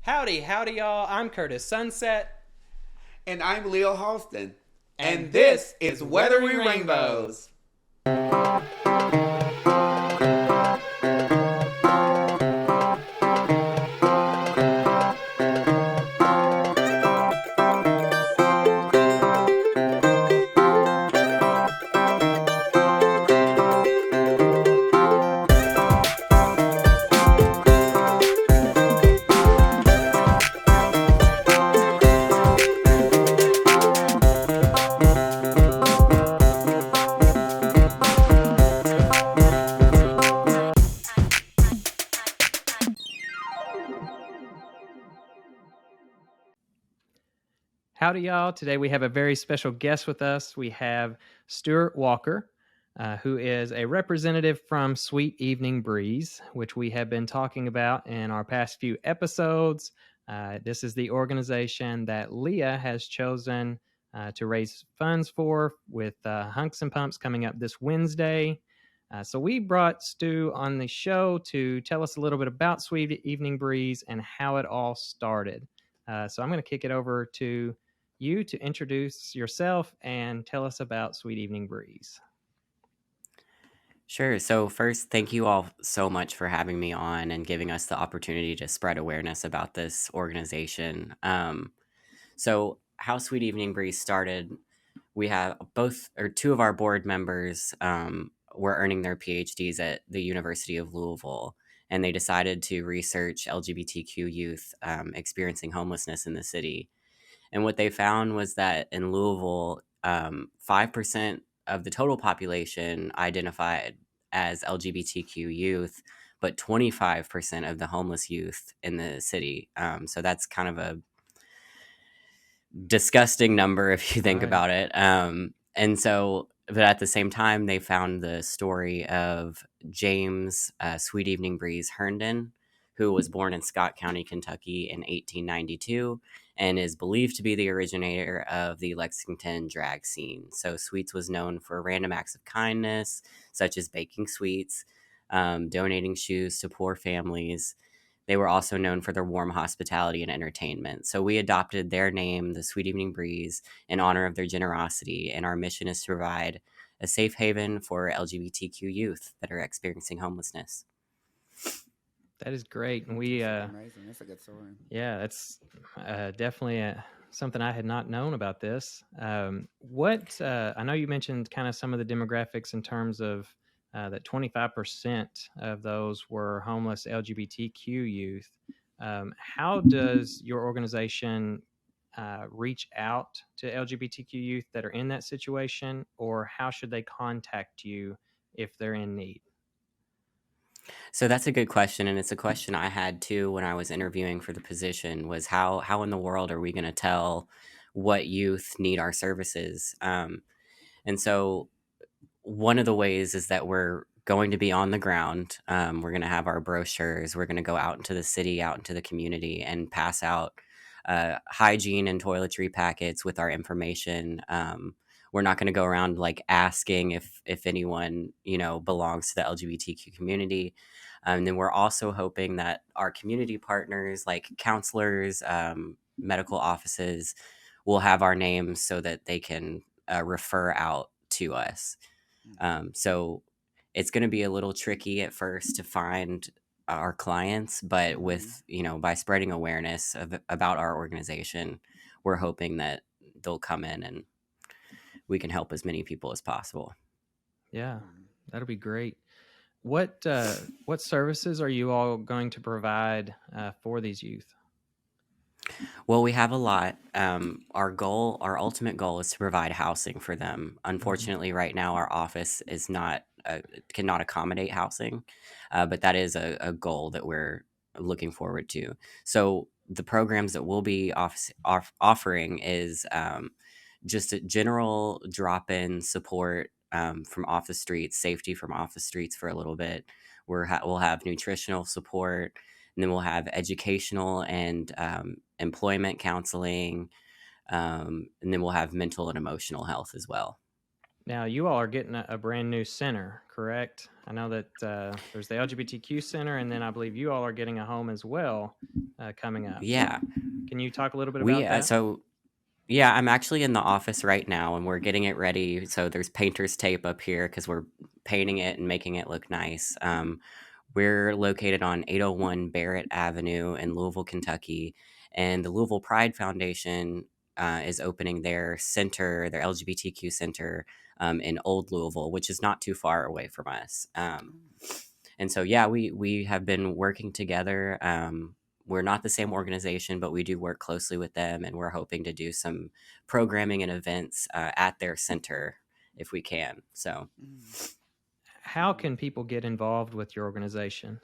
Howdy, howdy, y'all. I'm Curtis Sunset. And I'm Leo Halston. And this is Weathering Rainbows. Howdy, y'all. Today we have a very special guest with us. We have Stuart Walker, who is a representative from Sweet Evening Breeze, which we have been talking about in our past few episodes. This is the organization that Leah has chosen to raise funds for with Hunks and Pumps coming up this Wednesday. So we brought Stu on the show to tell us a little bit about Sweet Evening Breeze and how it all started. So I'm going to kick it over to you to introduce yourself and tell us about Sweet Evening Breeze. Sure. So first, thank you all so much for having me on and giving us the opportunity to spread awareness about this organization. So how Sweet Evening Breeze started, we have two of our board members were earning their PhDs at the University of Louisville, and they decided to research LGBTQ youth experiencing homelessness in the city. And what they found was that in Louisville, 5% of the total population identified as LGBTQ youth, but 25% of the homeless youth in the city. So that's kind of a disgusting number if you think about it. But at the same time, they found the story of James Sweet Evening Breeze Herndon, who was born in Scott County, Kentucky in 1892 and is believed to be the originator of the Lexington drag scene. So Sweets was known for random acts of kindness, such as baking sweets, donating shoes to poor families. They were also known for their warm hospitality and entertainment. So we adopted their name, the Sweet Evening Breeze, in honor of their generosity. And our mission is to provide a safe haven for LGBTQ youth that are experiencing homelessness. That is great. And we, amazing. That's a good story. Yeah, that's definitely something I had not known about this. I know you mentioned kind of some of the demographics in terms of that 25% of those were homeless LGBTQ youth. How does your organization reach out to LGBTQ youth that are in that situation, or how should they contact you if they're in need? So that's a good question, and it's a question I had too when I was interviewing for the position, was how in the world are we going to tell what youth need our services? And so one of the ways is that we're going to be on the ground. We're going to have our brochures. We're going to go out into the city, out into the community, and pass out hygiene and toiletry packets with our information. We're not going to go around like asking if anyone belongs to the LGBTQ community. And then we're also hoping that our community partners, like counselors, medical offices, will have our names so that they can refer out to us. So it's going to be a little tricky at first to find our clients, but with by spreading awareness about our organization, we're hoping that they'll come in and we can help as many people as possible. Yeah, that'll be great. What services are you all going to provide for these youth? Well, we have a lot. Our ultimate goal is to provide housing for them. Unfortunately, right now our office is cannot accommodate housing, but that is a goal that we're looking forward to. So the programs that we'll be offering is just a general drop-in support from off the streets, safety from off the streets for a little bit. We'll have nutritional support, and then we'll have educational and employment counseling, and then we'll have mental and emotional health as well. Now, you all are getting a brand new center, correct? I know that there's the LGBTQ center, and then I believe you all are getting a home as well. coming up. Yeah. Can you talk a little bit We about that? so yeah, I'm actually in the office right now and we're getting it ready. So there's painter's tape up here because we're painting it and making it look nice. We're located on 801 Barrett Avenue in Louisville, Kentucky, and the Louisville Pride Foundation is opening their center, their LGBTQ center, in Old Louisville, which is not too far away from us. And so, yeah, we have been working together. We're not the same organization, but we do work closely with them, and we're hoping to do some programming and events at their center if we can. So, How can people get involved with your organization?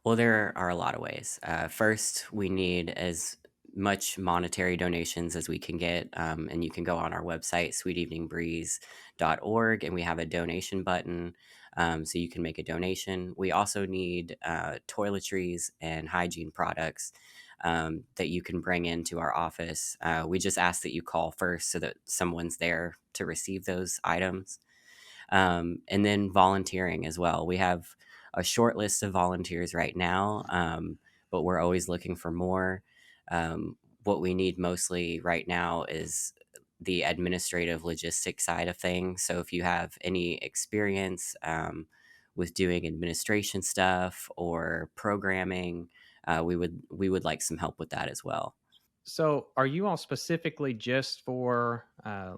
well, there are a lot of ways. First, we need as much monetary donations as we can get. And you can go on our website, sweeteveningbreeze.org, and we have a donation button. So you can make a donation. We also need toiletries and hygiene products that you can bring into our office. We just ask that you call first so that someone's there to receive those items. And then volunteering as well. We have a short list of volunteers right now, but we're always looking for more. What we need mostly right now is the administrative logistic side of things. So if you have any experience with doing administration stuff or programming, we would like some help with that as well. So, are you all specifically just for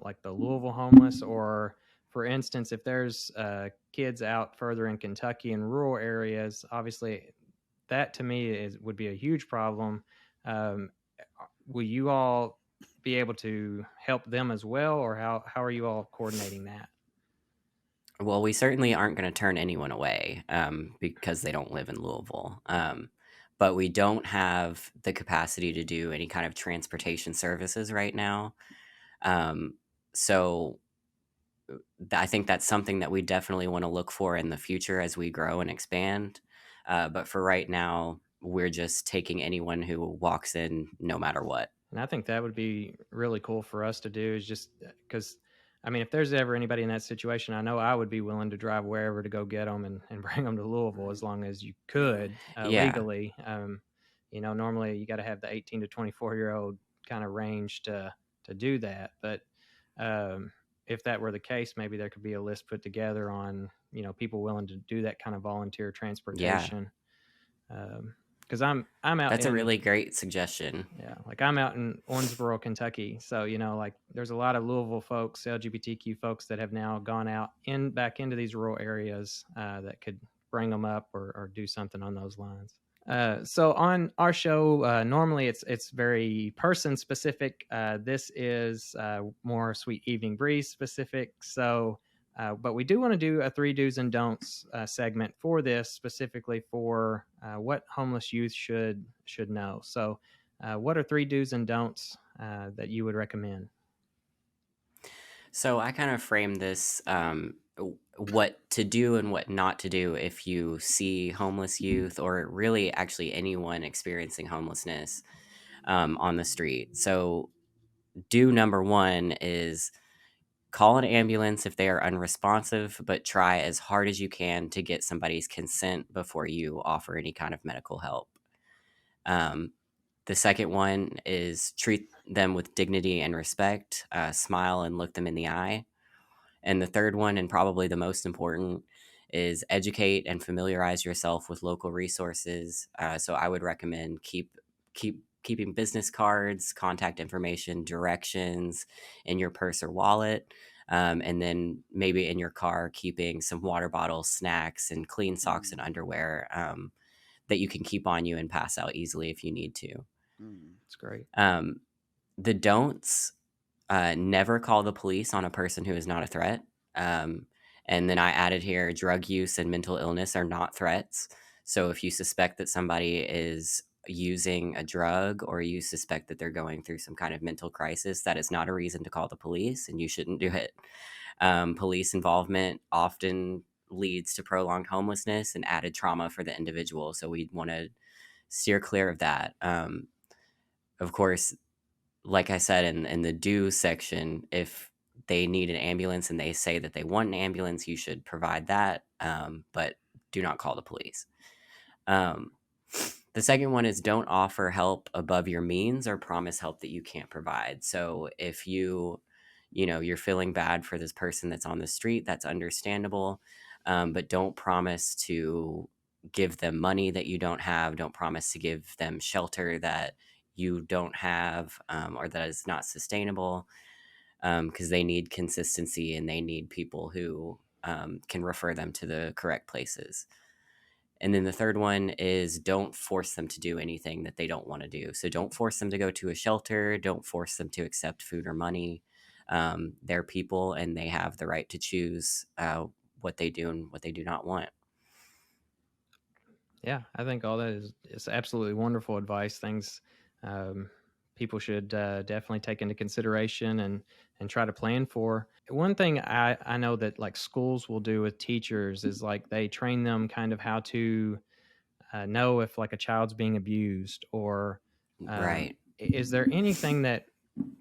like the Louisville homeless, or for instance, if there's kids out further in Kentucky in rural areas, obviously that to me would be a huge problem. Um, will you all be able to help them as well, or how are you all coordinating that? Well, we certainly aren't going to turn anyone away because they don't live in Louisville. But we don't have the capacity to do any kind of transportation services right now. Um, so I think that's something that we definitely want to look for in the future as we grow and expand. But for right now, we're just taking anyone who walks in no matter what. And I think that would be really cool for us to do, is just because, I mean, if there's ever anybody in that situation, I know I would be willing to drive wherever to go get them and bring them to Louisville as Right. long as you Yeah. could Yeah, legally. Normally you got to have the 18 to 24-year-old kind of range to do that. But um, if that were the case, maybe there could be a list put together on, people willing to do that kind of volunteer yeah, transportation. Because I'm out that's a in really great suggestion. yeah, like I'm out in Owensboro, Kentucky. So, like there's a lot of Louisville folks, LGBTQ folks that have now gone out back into these rural areas that could bring them up or do something on those lines. So on our show, normally it's very person specific. This is more Sweet Evening Breeze specific. So, but we do want to do a three do's and don'ts segment for this, specifically for what homeless youth should know. So, what are three do's and don'ts that you would recommend? So I kind of frame this what to do and what not to do if you see homeless youth or really actually anyone experiencing homelessness on the street. So, do number one is call an ambulance if they are unresponsive, but try as hard as you can to get somebody's consent before you offer any kind of medical help. Um, the second one is treat them with dignity and respect, smile and look them in the eye. And the third one, and probably the most important, is educate and familiarize yourself with local resources. So I would recommend keeping business cards, contact information, directions in your purse or wallet. And then maybe in your car, keeping some water bottles, snacks, and clean socks and Mm. underwear that you can keep on you and pass out easily if you need to. Mm. It's great. Um, the don'ts: never call the police on a person who is not a threat. Um, and then I added here drug use and mental illness are not threats. So if you suspect that somebody is using a drug or you suspect that they're going through some kind of mental crisis, that is not a reason to call the police and you shouldn't do it. Police involvement often leads to prolonged homelessness and added trauma for the individual. So we want to steer clear of that. Of course, like I said in the do section, if they need an ambulance and they say that they want an ambulance, you should provide that, but do not call the police. Um, The second one is don't offer help above your means or promise help that you can't provide. So if you're feeling bad for this person that's on the street, that's understandable, but don't promise to give them money that you don't have. Don't promise to give them shelter that you don't have, or that is not sustainable, because they need consistency and they need people who can refer them to the correct places. And then the third one is don't force them to do anything that they don't want to do. So don't force them to go to a shelter. Don't force them to accept food or money. They're people and they have the right to choose what they do and what they do not want. Yeah, I think all that is absolutely wonderful advice. Things people should definitely take into consideration and try to plan for. One thing I know that like schools will do with teachers is like they train them kind of how to know if like a child's being abused, or Right. is there anything that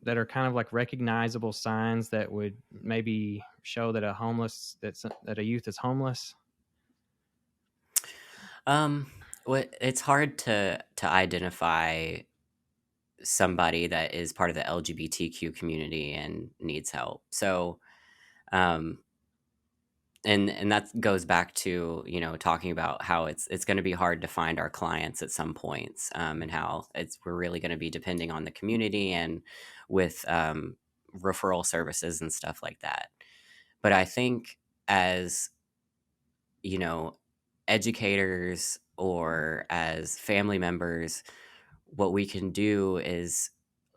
are kind of like recognizable signs that would maybe show that that a youth is homeless? It's hard to identify somebody that is part of the LGBTQ community and needs help. So, um, and that goes back to talking about how it's going to be hard to find our clients at some points, and how we're really going to be depending on the community and with referral services and stuff like that. But I think as you know educators or as family members, what we can do is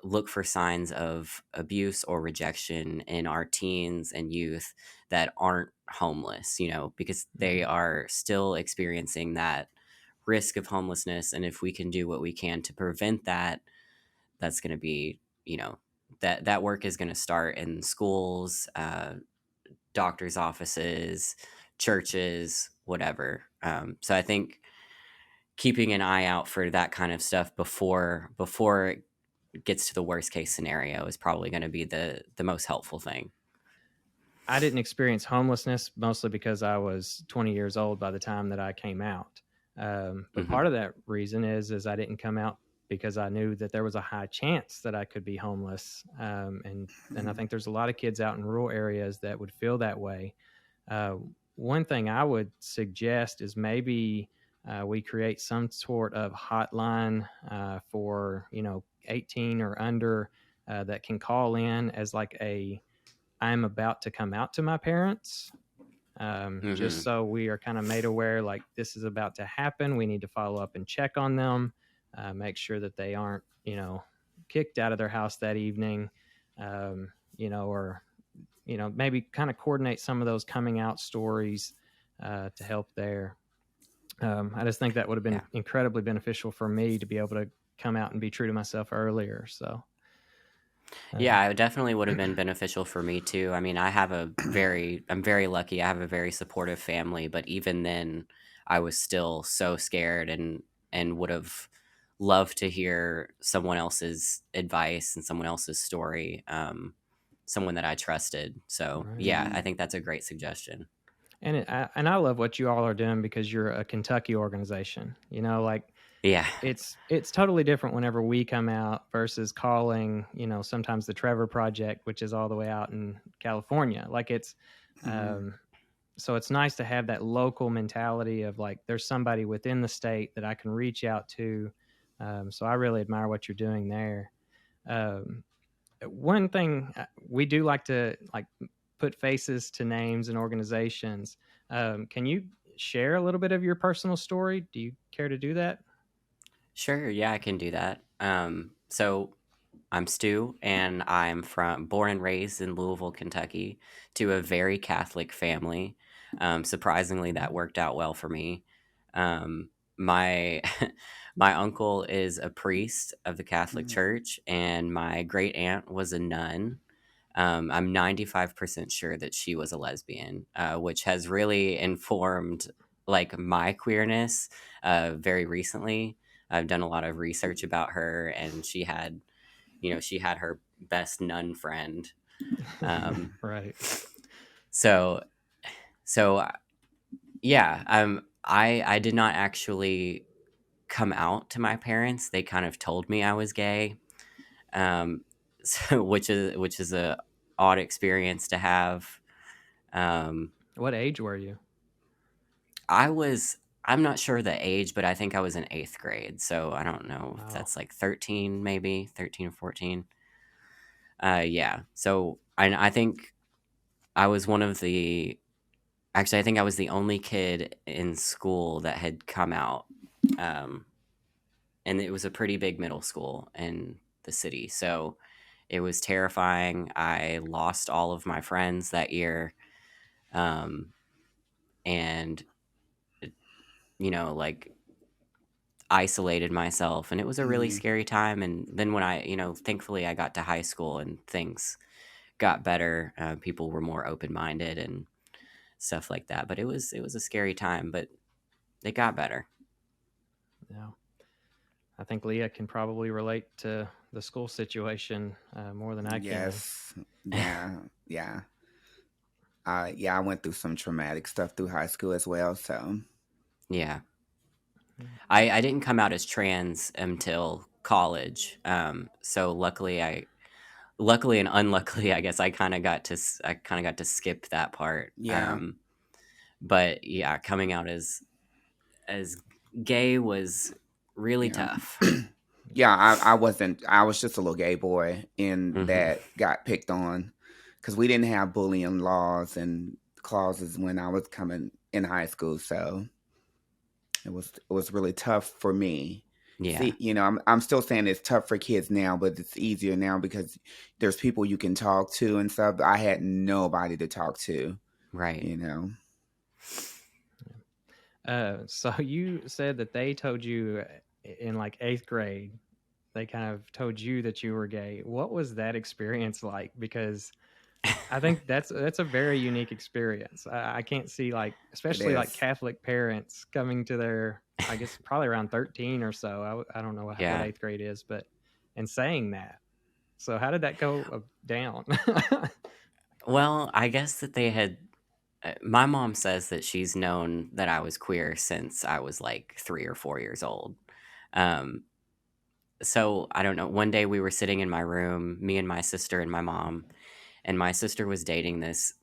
look for signs of abuse or rejection in our teens and youth that aren't homeless, because they Mhm. are still experiencing that risk of homelessness. And if we can do what we can to prevent that, that's going to be, that work is going to start in schools, doctors' offices, churches, whatever. So I think keeping an eye out for that kind of stuff before it gets to the worst case scenario is probably going to be the most helpful thing. I didn't experience homelessness mostly because I was 20 years old by the time that I came out. But Hmm. part of that reason is I didn't come out because I knew that there was a high chance that I could be homeless. And I think there's a lot of kids out in rural areas that would feel that way. Uh, One thing I would suggest is maybe we create some sort of hotline for 18 or under that can call in as like a I'm about to come out to my parents. Just Hmm. so we are kind of made aware, like this is about to happen. We need to follow up and check on them, make sure that they aren't, kicked out of their house that evening, or maybe kind of coordinate some of those coming out stories to help there. I just think that would have been Yeah. incredibly beneficial for me to be able to come out and be true to myself earlier. So, Yeah, um, it definitely would have been beneficial for me too. I mean, I'm very lucky. I have a very supportive family, but even then I was still so scared and would have loved to hear someone else's advice and someone else's story. Someone that I trusted. So, right. yeah, I think that's a great suggestion. And I love what you all are doing because you're a Kentucky organization. Like Yeah. it's totally different whenever we come out versus calling, sometimes the Trevor Project, which is all the way out in California. Like um, so it's nice to have that local mentality of like there's somebody within the state that I can reach out to. So I really admire what you're doing there. Um, One thing we do like to like put faces to names and organizations. Can you share a little bit of your personal story? Do you care to do that? Sure, yeah, I can do that. So I'm Stu, and I'm from born and raised in Louisville, Kentucky, to a very Catholic family. Surprisingly, that worked out well for me. My my uncle is a priest of the Catholic Church, and my great aunt was a nun. I'm 95% sure that she was a lesbian, which has really informed like my queerness very recently. I've done a lot of research about her, and she had her best nun friend. Um, Right. so so yeah, I did not actually come out to my parents. They kind of told me I was gay, so, which is a odd experience to have. What age were you? I'm not sure the age, but I think I was in 8th grade. So I don't know if Wow. that's like 13, maybe 13 or 14. Yeah. So I think I was one of the, actually, I think I was the only kid in school that had come out. Um, and it was a pretty big middle school in the city. So it was terrifying. I lost all of my friends that year. Um, and, like, isolated myself, and it was a really Mm-hmm. scary time. And then when thankfully I got to high school and things got better. People were more open-minded and stuff like that, but it was a scary time, but it got better. Yeah. I think Leah can probably relate to the school situation more than I can. Yes. Yeah. Yeah. Yeah, I went through some traumatic stuff through high school as well. So Yeah. Mm. I didn't come out as trans until college. So luckily and unluckily, I guess I kind of got to skip that part. yeah, But yeah, coming out as gay was really yeah, tough. yeah. I wasn't. I was just a little gay boy, and Hmm. that got picked on because we didn't have bullying laws and clauses when I was coming in high school. So it was really tough for me. Yeah, See, I'm still saying it's tough for kids now, but it's easier now because there's people you can talk to and stuff. I had nobody to talk to, right. you know. So you said that they told you in like 8th grade, they kind of told you that you were gay. What was that experience like? Because I think that's a very unique experience. I can't see, like, It especially like is. Catholic parents coming to their, I guess probably around 13 or so. I don't know what Yeah. 8th grade is, but and saying that. So how did that go down? Well, I guess that they had. My mom says that she's known that I was queer since I was like 3 or 4 years old. Um, so I don't know. One day we were sitting in my room, me and my sister and my mom, and my sister was dating this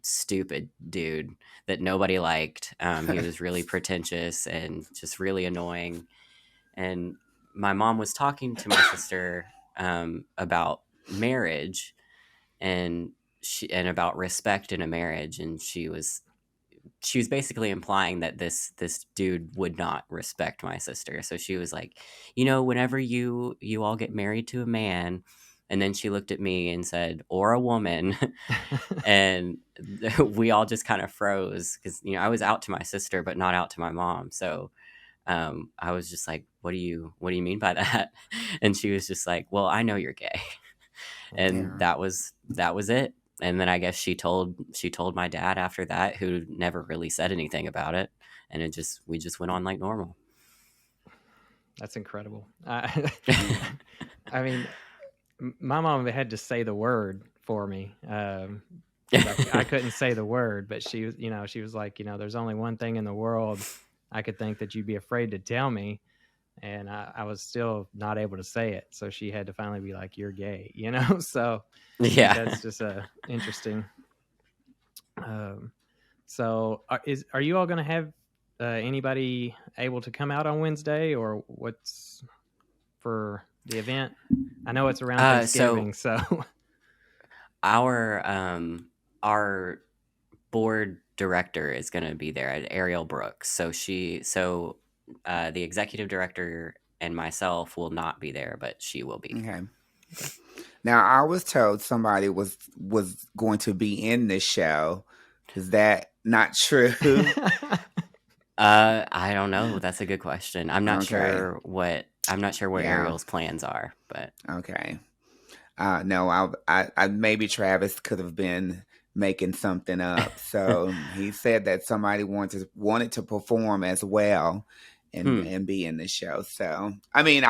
stupid dude that nobody liked. He was really pretentious and just really annoying. And my mom was talking to my sister about marriage and about respect in a marriage, and she was basically implying that this dude would not respect my sister. So she was like, whenever you all get married to a man, and then she looked at me and said, or a woman, and we all just kind of froze because I was out to my sister but not out to my mom. So I was just like, what do you mean by that? And she was just like, well, I know you're gay. And Yeah. that was it. And then I guess she told my dad after that, who never really said anything about it, and we just went on like normal. That's incredible. Yeah. I mean, my mom had to say the word for me because I couldn't say the word, but she was like, there's only one thing in the world I could think that you'd be afraid to tell me, and I was still not able to say it. So she had to finally be like, "You're gay," So Yeah. that's just interesting. Um, so are you all going to have anybody able to come out on Wednesday, or what's for the event? I know it's around So Thanksgiving, so our board director is going to be there, at Ariel Brooks. The executive director and myself will not be there, but she will be. Okay. okay. Now I was told somebody was going to be in this show. Is that not true? I don't know. That's a good question. I'm not Okay. sure what Yeah. Ariel's plans are, but Okay. No, I maybe Travis could have been making something up. So he said that somebody wanted to perform as well, hmm, and be in the show. So I mean,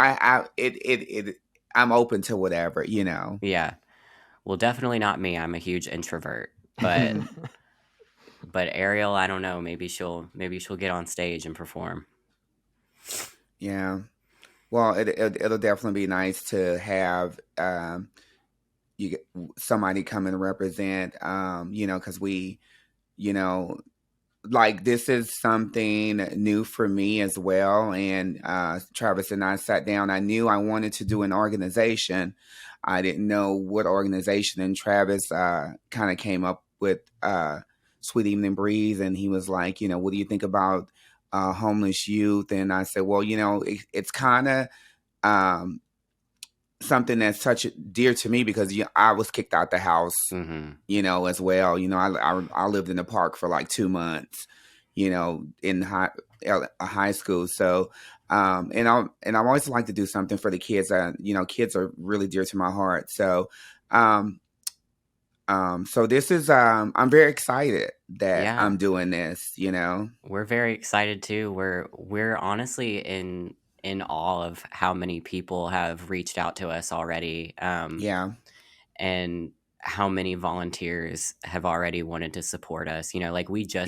I'm open to whatever, you know. yeah. Well, definitely not me. I'm a huge introvert, but Ariel, I don't know. Maybe she'll get on stage and perform. Yeah. Well, it'll definitely be nice to have you get somebody come and represent. Because we, you know, like this is something new for me as well. And Travis and I sat down. I knew I wanted to do an organization. I didn't know what organization, and Travis kind of came up with Sweet Evening Breeze, and he was like, what do you think about homeless youth? And I said, well, it's kind of um, something that's such dear to me because I was kicked out the house, Mm-hmm. as well. I lived in the park for like 2 months, in high school. So, and I've always liked to do something for the kids. Kids are really dear to my heart. So, so this is, I'm very excited that Yeah, I'm doing this, we're very excited too. We're honestly in awe of how many people have reached out to us already, Yeah. and how many volunteers have already wanted to support us. Like we Yeah.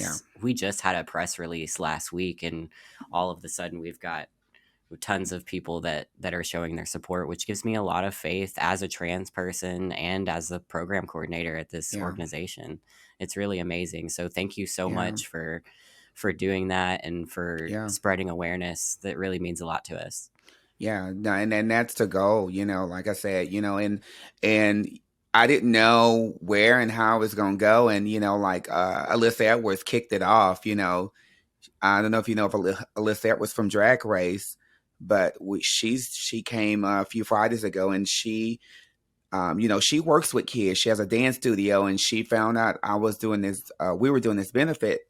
just had a press release last week, and all of a sudden we've got tons of people that are showing their support, which gives me a lot of faith as a trans person and as the program coordinator at this Yeah. organization. It's really amazing. So thank you so Yeah. much for doing that and for Yeah. spreading awareness. That really means a lot to us. Yeah, no, and that's the goal, like I said, and I didn't know where and how it was gonna go, and like Alyssa Edwards kicked it off. I don't know if you know if Alyssa Edwards from Drag Race, but she came a few Fridays ago, and she works with kids. She has a dance studio, and she found out I was doing this. We were doing this benefit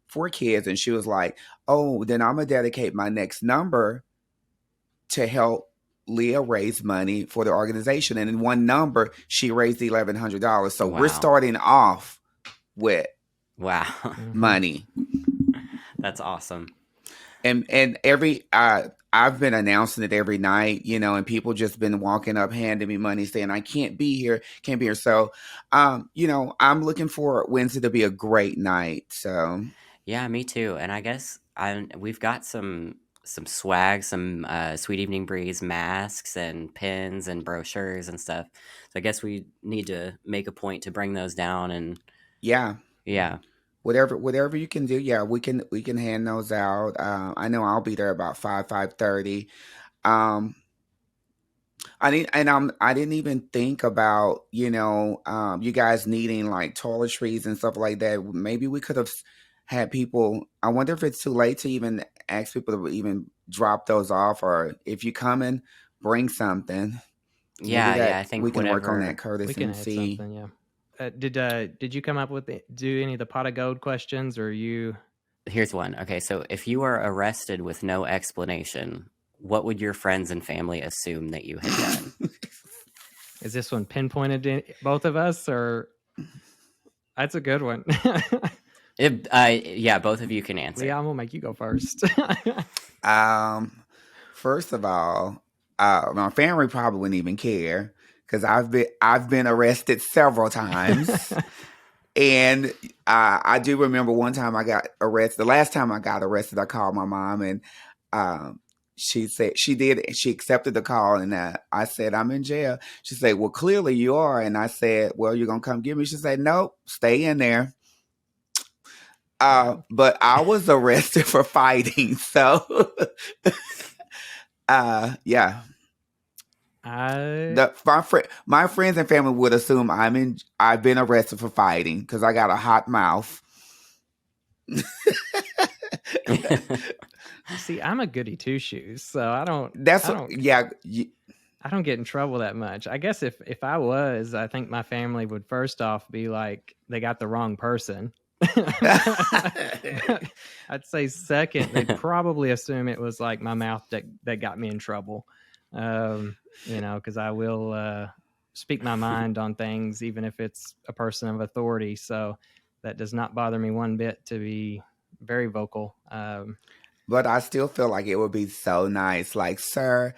for kids, and she was like, "Oh, then I'm gonna dedicate my next number to help Leah raise money for the organization." And in one number, she raised $1,100. So we're Wow. starting off with Wow. money. That's awesome. And every I've been announcing it every night, and people just been walking up, handing me money, saying I can't be here. So, I'm looking for Wednesday to be a great night. So Yeah, me too. And I guess we've got some swag, some Sweet Evening Breeze masks and pins and brochures and stuff. So I guess we need to make a point to bring those down. And yeah, yeah, whatever you can do, yeah, we can hand those out. I know I'll be there about 5:30. Um, I didn't even think about, you guys needing like toiletries and stuff like that. Maybe we could have had people. I wonder if it's too late to even ask people to even drop those off, or if you come and bring something. Maybe yeah. I that we think can work on that, whatever. Curtis, We can and add see. something, yeah. Did you come up with do any of the pot of gold questions, or you? Here's one. Okay, so if you were arrested with no explanation, what would your friends and family assume that you had done? Is this one pinpointed to both of us, or? That's a good one. Yeah, both of you can answer. Leah, I'm gonna make you go first. First of all, my family probably wouldn't even care because I've been arrested several times. And I do remember one time I got arrested. The last time I got arrested, I called my mom, and she said she accepted the call, and I said, I'm in jail. She said, well, clearly you are. And I said, well, you're going to come get me? She said, nope, stay in there. But I was arrested for fighting. So, yeah. My friends and family would assume I've been arrested for fighting because I got a hot mouth. See, I'm a goody two shoes, so I don't get in trouble that much. I guess if I was, I think my family would first off be like, they got the wrong person. I'd say second, they'd probably assume it was like my mouth that got me in trouble. Because I will speak my mind on things, even if it's a person of authority. So that does not bother me one bit to be very vocal. But I still feel like it would be so nice. Like, sir,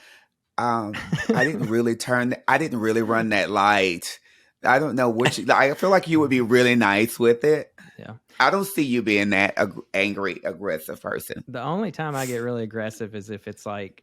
I didn't really run that light. I don't know I feel like you would be really nice with it. Yeah. I don't see you being that angry, aggressive person. The only time I get really aggressive is if it's like,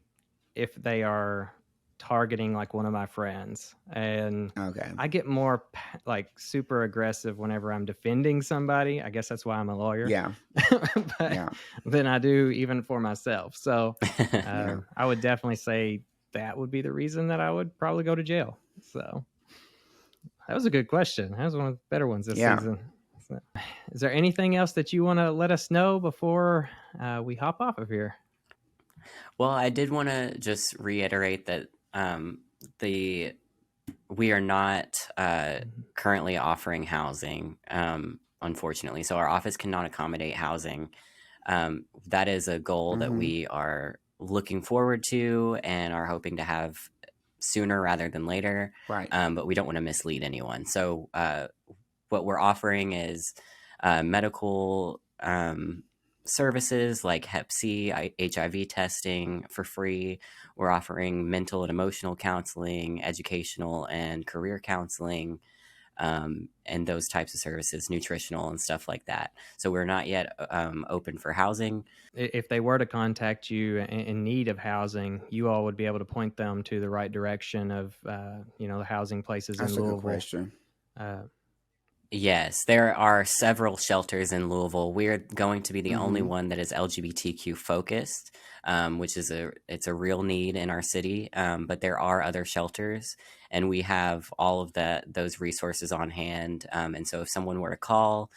if they are targeting like one of my friends, and Okay. I get more like super aggressive whenever I'm defending somebody. I guess that's why I'm a lawyer. Yeah. But Yeah. than I do even for myself. So Yeah. I would definitely say that would be the reason that I would probably go to jail. So that was a good question. That was one of the better ones this Yeah. season. So, is there anything else that you want to let us know before we hop off of here? Well, I did want to just reiterate that we are not currently offering housing, unfortunately. So our office cannot accommodate housing. That is a goal that we are looking forward to and are hoping to have sooner rather than later. Right. But we don't want to mislead anyone. So what we're offering is medical services like Hep C, HIV testing for free. We're offering mental and emotional counseling, educational and career counseling, and those types of services, nutritional and stuff like that. So we're not yet open for housing. If they were to contact you in need of housing, you all would be able to point them to the right direction of, the housing places That's in a good Louisville. question. Yes, there are several shelters in Louisville. We're going to be the only one that is LGBTQ focused, which is it's a real need in our city. But there are other shelters, and we have all of those resources on hand. And so if someone were to call,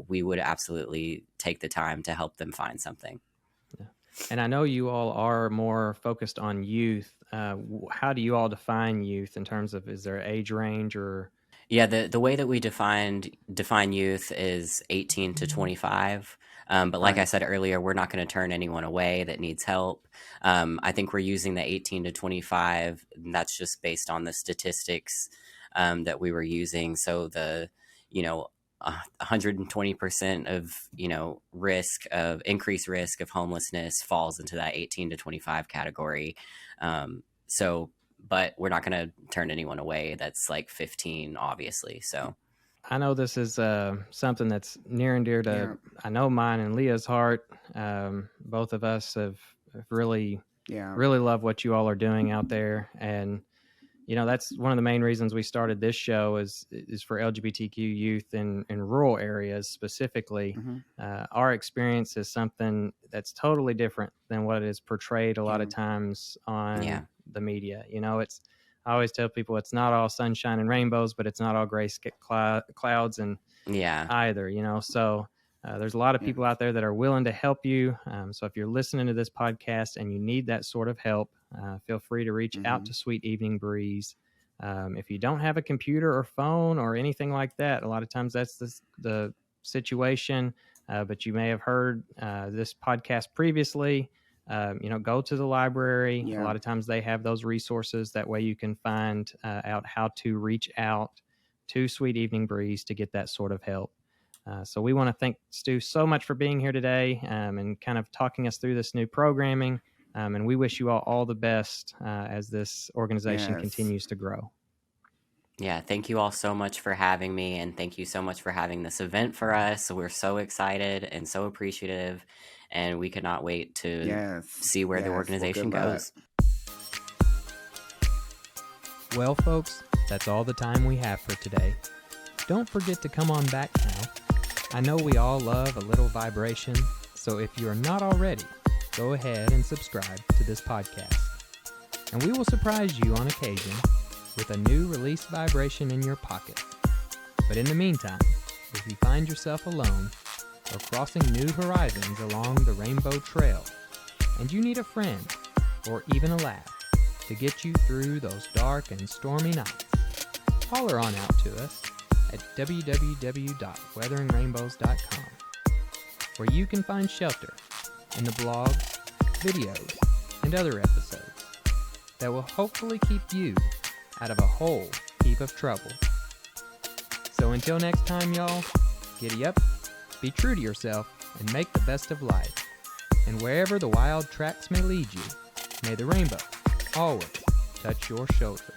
we would absolutely take the time to help them find something. Yeah. And I know you all are more focused on youth. How do you all define youth in terms of, is there age range or? Yeah, the way that we define youth is 18 to 25. But like I said earlier, we're not going to turn anyone away that needs help. I think we're using the 18 to 25, and that's just based on the statistics that we were using. So the 120% of increased risk of homelessness falls into that 18 to 25 category. But we're not going to turn anyone away that's like 15, obviously. So I know this is something that's near and dear to, I know, mine and Leah's heart. Both of us have really loved what you all are doing out there. And, that's one of the main reasons we started this show is for LGBTQ youth in rural areas specifically. Our experience is something that's totally different than what is portrayed a lot of times on the media. I always tell people it's not all sunshine and rainbows, but it's not all gray clouds and either, so there's a lot of people out there that are willing to help you. So if you're listening to this podcast and you need that sort of help, feel free to reach out to Sweet Evening Breeze. If you don't have a computer or phone or anything like that, a lot of times that's the situation, but you may have heard this podcast previously. Go to the library. A lot of times they have those resources. That way you can find out how to reach out to Sweet Evening Breeze to get that sort of help. So we want to thank Stu so much for being here today and kind of talking us through this new programming. And we wish you all the best as this organization continues to grow. Yeah, thank you all so much for having me, and thank you so much for having this event for us. We're so excited and so appreciative, and we cannot wait to see where the organization goes. Well, folks, that's all the time we have for today. Don't forget to come on back now. I know we all love a little vibration, so if you are not already, go ahead and subscribe to this podcast. And we will surprise you on occasion with a new release vibration in your pocket. But in the meantime, if you find yourself alone or crossing new horizons along the Rainbow Trail, and you need a friend or even a laugh to get you through those dark and stormy nights, holler on out to us at www.weatheringrainbows.com, where you can find shelter in the blogs, videos, and other episodes that will hopefully keep you out of a whole heap of trouble. So until next time, y'all, giddy up, be true to yourself, and make the best of life. And wherever the wild tracks may lead you, may the rainbow always touch your shoulder.